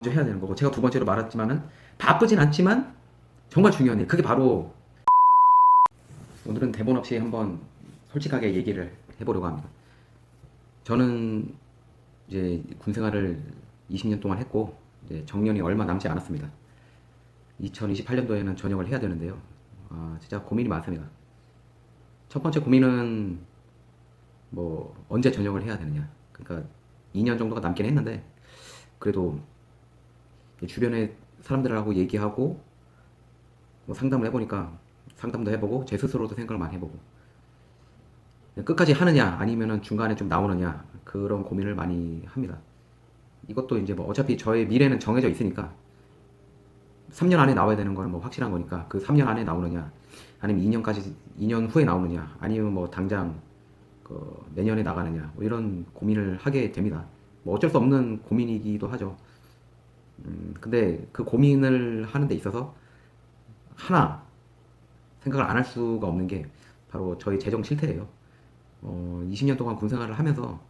먼저 해야 되는 거고, 제가 두 번째로 말했지만은 바쁘진 않지만 정말 중요한 일, 그게 바로 오늘은 대본 없이 한번 솔직하게 얘기를 해보려고 합니다. 저는 이제 군 생활을 20년 동안 했고 이제 정년이 얼마 남지 않았습니다. 2028년도에는 전역을 해야 되는데요. 진짜 고민이 많습니다. 첫 번째 고민은 뭐 언제 전역을 해야 되느냐. 그러니까 2년 정도가 남긴 했는데 그래도 주변에 사람들하고 얘기하고 뭐 상담을 해보니까 상담도 해보고 제 스스로도 생각을 많이 해보고 끝까지 하느냐 아니면은 중간에 좀 나오느냐 그런 고민을 많이 합니다. 이것도 이제 뭐 어차피 저의 미래는 정해져 있으니까 3년 안에 나와야 되는 거는 뭐 확실한 거니까 그 3년 안에 나오느냐 아니면 2년 후에 나오느냐 아니면 뭐 당장 그 내년에 나가느냐 뭐 이런 고민을 하게 됩니다. 뭐 어쩔 수 없는 고민이기도 하죠. 근데 그 고민을 하는 데 있어서 하나 생각을 안 할 수가 없는 게 바로 저희 재정 실태예요. 20년 동안 군 생활을 하면서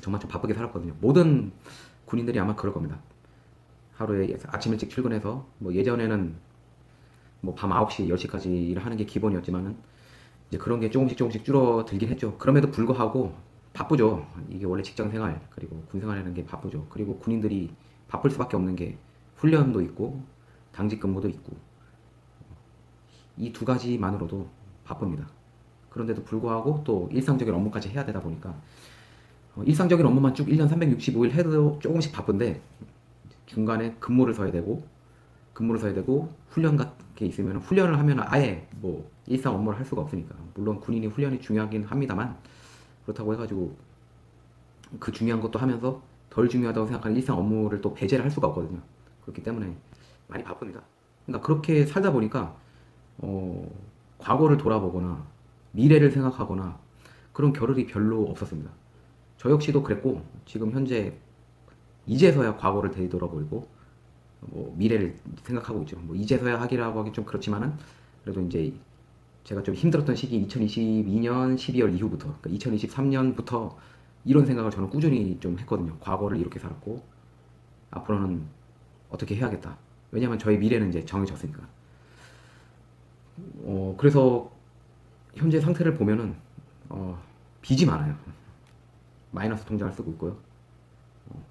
정말 좀 바쁘게 살았거든요. 모든 군인들이 아마 그럴 겁니다. 하루에 아침 일찍 출근해서 뭐 예전에는 뭐 밤 9시, 10시까지 일을 하는 게 기본이었지만은 이제 그런 게 조금씩 조금씩 줄어들긴 했죠. 그럼에도 불구하고 바쁘죠. 이게 원래 직장 생활 그리고 군 생활이라는 게 바쁘죠. 그리고 군인들이 바쁠 수밖에 없는 게 훈련도 있고 당직 근무도 있고 이 두 가지만으로도 바쁩니다. 그런데도 불구하고 또 일상적인 업무까지 해야 되다 보니까 일상적인 업무만 쭉 1년 365일 해도 조금씩 바쁜데 중간에 근무를 서야 되고 훈련 같은 게 있으면 훈련을 하면 아예 뭐 일상 업무를 할 수가 없으니까 물론 군인이 훈련이 중요하긴 합니다만 그렇다고 해가지고 그 중요한 것도 하면서 덜 중요하다고 생각하는 일상 업무를 또 배제를 할 수가 없거든요. 그렇기 때문에 많이 바쁩니다. 그러니까 그렇게 살다 보니까 어, 과거를 돌아보거나 미래를 생각하거나 그런 겨를이 별로 없었습니다. 저 역시도 그랬고 지금 현재 이제서야 과거를 되돌아보고 뭐 미래를 생각하고 있죠. 뭐 이제서야 하기라고 하기 좀 그렇지만은 그래도 이제 제가 좀 힘들었던 시기 2022년 12월 이후부터 그러니까 2023년부터 이런 생각을 저는 꾸준히 좀 했거든요. 과거를 이렇게 살았고 앞으로는 어떻게 해야겠다. 왜냐면 저의 미래는 이제 정해졌으니까. 그래서 현재 상태를 보면은 빚이 많아요. 마이너스 통장을 쓰고 있고요.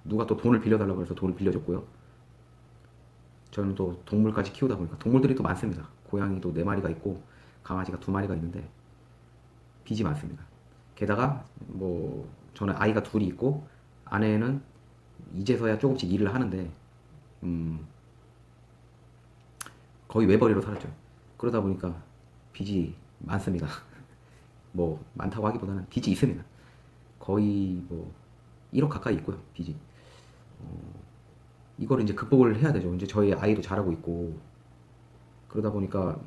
누가 또 돈을 빌려달라고 해서 돈을 빌려줬고요. 저는 또 동물까지 키우다 보니까 동물들이 또 많습니다. 고양이도 4마리가 있고 강아지가 2마리가 있는데 빚이 많습니다. 게다가 뭐 저는 아이가 둘이 있고 아내는 이제서야 조금씩 일을 하는데 거의 외벌이로 살았죠. 그러다 보니까 빚이 많습니다. 뭐 많다고 하기보다는 빚이 있습니다. 거의 뭐 1억 가까이 있고요. 빚이. 이걸 이제 극복을 해야 되죠. 이제 저희 아이도 잘하고 있고 그러다 보니까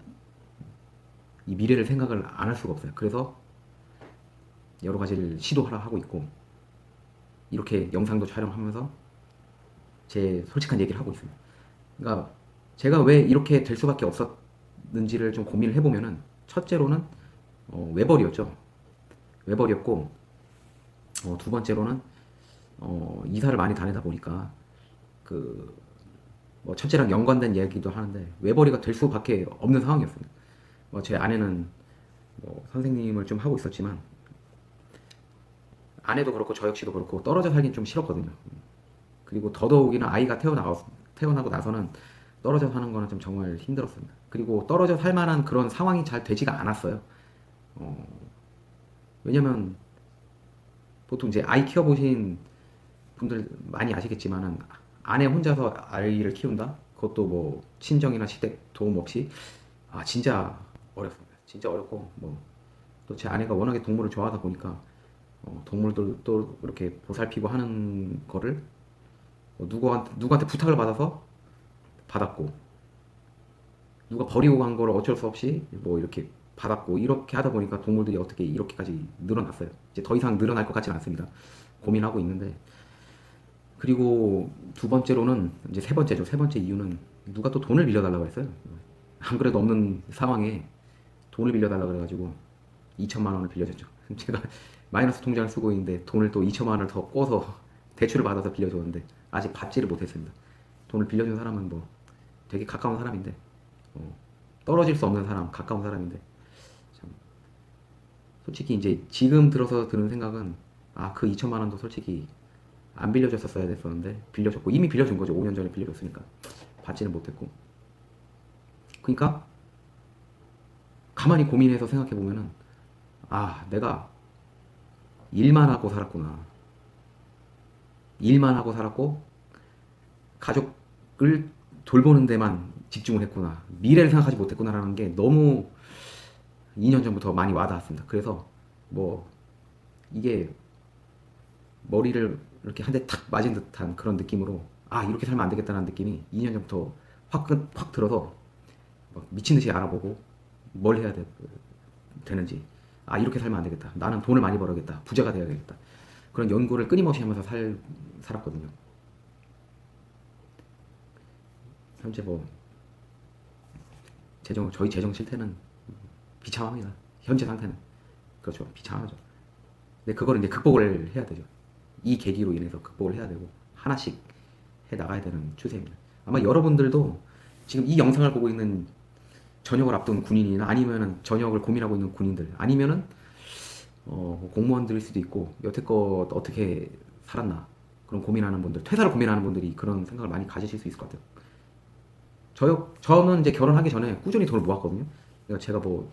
이 미래를 생각을 안 할 수가 없어요. 그래서 여러 가지를 시도하라 하고 있고 이렇게 영상도 촬영하면서 제 솔직한 얘기를 하고 있습니다. 그러니까 제가 왜 이렇게 될 수밖에 없었는지를 좀 고민을 해보면은 첫째로는 외벌이었죠. 외벌이었고 두 번째로는 이사를 많이 다니다 보니까 그 뭐 첫째랑 연관된 얘기도 하는데 외벌이가 될 수밖에 없는 상황이었습니다. 제 아내는 뭐 선생님을 좀 하고 있었지만 아내도 그렇고 저 역시도 그렇고 떨어져 살긴 좀 싫었거든요. 그리고 더더욱이나 아이가 태어나고 나서는 떨어져 사는 거는 좀 정말 힘들었습니다. 그리고 떨어져 살 만한 그런 상황이 잘 되지가 않았어요. 어, 왜냐면 보통 이제 아이 키워보신 분들 많이 아시겠지만은 아내 혼자서 아이를 키운다? 그것도 뭐 친정이나 시댁 도움 없이 진짜 어렵습니다. 진짜 어렵고 뭐 또 제 아내가 워낙에 동물을 좋아하다 보니까 동물들도 이렇게 보살피고 하는 거를 뭐 누구한테 부탁을 받아서 받았고 누가 버리고 간 거를 어쩔 수 없이 뭐 이렇게 받았고 이렇게 하다 보니까 동물들이 어떻게 이렇게까지 늘어났어요. 이제 더 이상 늘어날 것 같지는 않습니다. 고민하고 있는데 그리고 두 번째로는 이제 세 번째죠. 세 번째 이유는 누가 또 돈을 빌려달라고 했어요. 안 그래도 없는 상황에 돈을 빌려달라고 그래가지고 2천만 원을 빌려줬죠. 제가 마이너스 통장을 쓰고 있는데 돈을 또 2천만 원을 더 꿔서 대출을 받아서 빌려줬는데 아직 받지를 못했습니다. 돈을 빌려준 사람은 뭐 되게 가까운 사람인데 떨어질 수 없는 사람, 가까운 사람인데 참 솔직히 이제 지금 들어서 드는 생각은 그 2천만 원도 솔직히 안 빌려줬었어야 됐었는데 빌려줬고 이미 빌려준 거죠. 5년 전에 빌려줬으니까 받지는 못했고 그러니까 가만히 고민해서 생각해 보면은 내가 일만 하고 살았구나. 일만 하고 살았고 가족을 돌보는 데만 집중을 했구나. 미래를 생각하지 못했구나라는 게 너무 2년 전부터 많이 와닿았습니다. 그래서 뭐 이게 머리를 이렇게 한 대 탁 맞은 듯한 그런 느낌으로 이렇게 살면 안 되겠다는 느낌이 2년 전부터 확 들어서 막 미친 듯이 알아보고 뭘 해야 되는지 이렇게 살면 안 되겠다. 나는 돈을 많이 벌어야겠다. 부자가 되어야겠다. 그런 연구를 끊임없이 하면서 살았거든요. 현재 뭐 저희 재정 실태는 비참합니다. 현재 상태는 그렇죠. 비참하죠. 근데 그거를 이제 극복을 해야 되죠. 이 계기로 인해서 극복을 해야 되고 하나씩 해 나가야 되는 추세입니다. 아마 여러분들도 지금 이 영상을 보고 있는 전역을 앞둔 군인이나 아니면은 전역을 고민하고 있는 군인들 아니면은 공무원들일 수도 있고 여태껏 어떻게 살았나 그런 고민하는 분들, 퇴사를 고민하는 분들이 그런 생각을 많이 가지실 수 있을 것 같아요. 저는 이제 결혼하기 전에 꾸준히 돈을 모았거든요. 그러니까 제가 뭐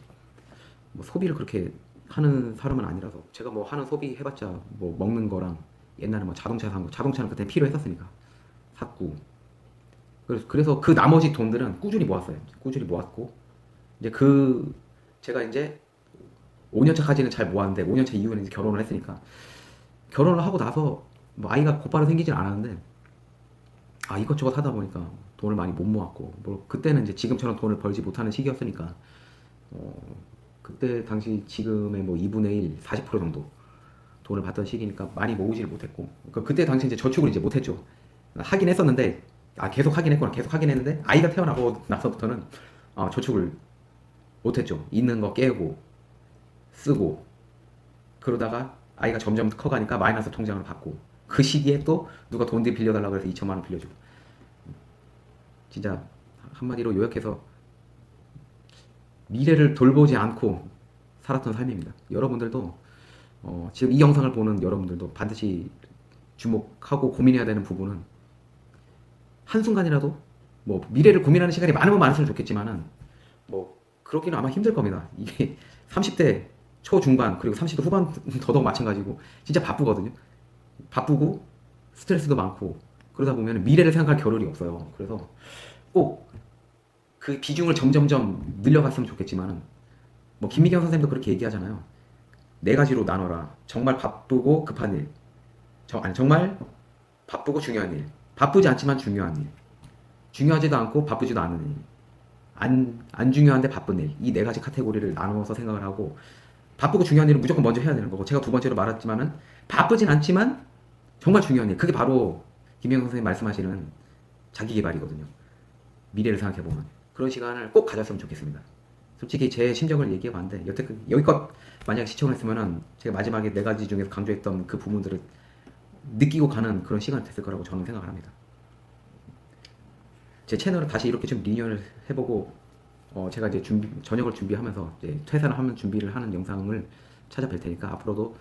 소비를 그렇게 하는 사람은 아니라서 제가 뭐 하는 소비 해봤자 뭐 먹는 거랑 옛날에 뭐 자동차 산 거, 자동차는 그때 필요했었으니까 샀고 그래서 그 나머지 돈들은 꾸준히 모았어요. 꾸준히 모았고 이제 제가 이제 5년차까지는 잘 모았는데 5년차 이후에는 이제 결혼을 했으니까 결혼을 하고 나서 뭐 아이가 곧바로 생기진 않았는데 이것저것 하다 보니까 돈을 많이 못 모았고 뭐 그때는 이제 지금처럼 돈을 벌지 못하는 시기였으니까 그때 당시 지금의 뭐 2분의 1, 40% 정도 돈을 받던 시기니까 많이 모으지를 못했고 그러니까 그때 당시 이제 저축을 이제 못했죠. 하긴 했었는데 계속 하긴 했는데 아이가 태어나고 나서부터는 저축을 못했죠. 있는 거 깨고 쓰고 그러다가 아이가 점점 커가니까 마이너스 통장을 받고 그 시기에 또 누가 돈 빌려달라고 해서 2천만 원 빌려주고 진짜 한마디로 요약해서 미래를 돌보지 않고 살았던 삶입니다. 여러분들도 지금 이 영상을 보는 여러분들도 반드시 주목하고 고민해야 되는 부분은 한순간이라도 뭐 미래를 고민하는 시간이 많으면 많을수록 좋겠지만은 뭐 그러기는 아마 힘들 겁니다. 이게 30대 초중반 그리고 30대 후반 더더욱 마찬가지고 진짜 바쁘거든요. 바쁘고 스트레스도 많고 그러다 보면 미래를 생각할 겨를이 없어요. 그래서 꼭 그 비중을 점점점 늘려갔으면 좋겠지만은 뭐 김미경 선생님도 그렇게 얘기하잖아요. 네 가지로 나눠라. 정말 바쁘고 급한 일, 정말 바쁘고 중요한 일, 바쁘지 않지만 중요한 일, 중요하지도 않고 바쁘지도 않은 일, 안 중요한데 바쁜 일, 이 네 가지 카테고리를 나눠서 생각을 하고 바쁘고 중요한 일은 무조건 먼저 해야 되는 거고 제가 두 번째로 말했지만은 바쁘진 않지만 정말 중요한 일, 그게 바로 김미경 선생님 말씀하시는 자기 개발이거든요. 미래를 생각해 보면 그런 시간을 꼭 가졌으면 좋겠습니다. 솔직히 제 심정을 얘기해 봤는데 여기껏 만약에 시청을 했으면은 제가 마지막에 네 가지 중에서 강조했던 그 부분들을 느끼고 가는 그런 시간이 됐을 거라고 저는 생각을 합니다. 제 채널을 다시 이렇게 좀 리뉴얼 해보고 제가 이제 저녁을 준비하면서 이제 퇴사를 하면 준비를 하는 영상을 찾아뵐 테니까 앞으로도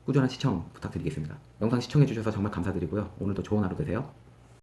꾸준한 시청 부탁드리겠습니다. 영상 시청해 주셔서 정말 감사드리고요. 오늘도 좋은 하루 되세요.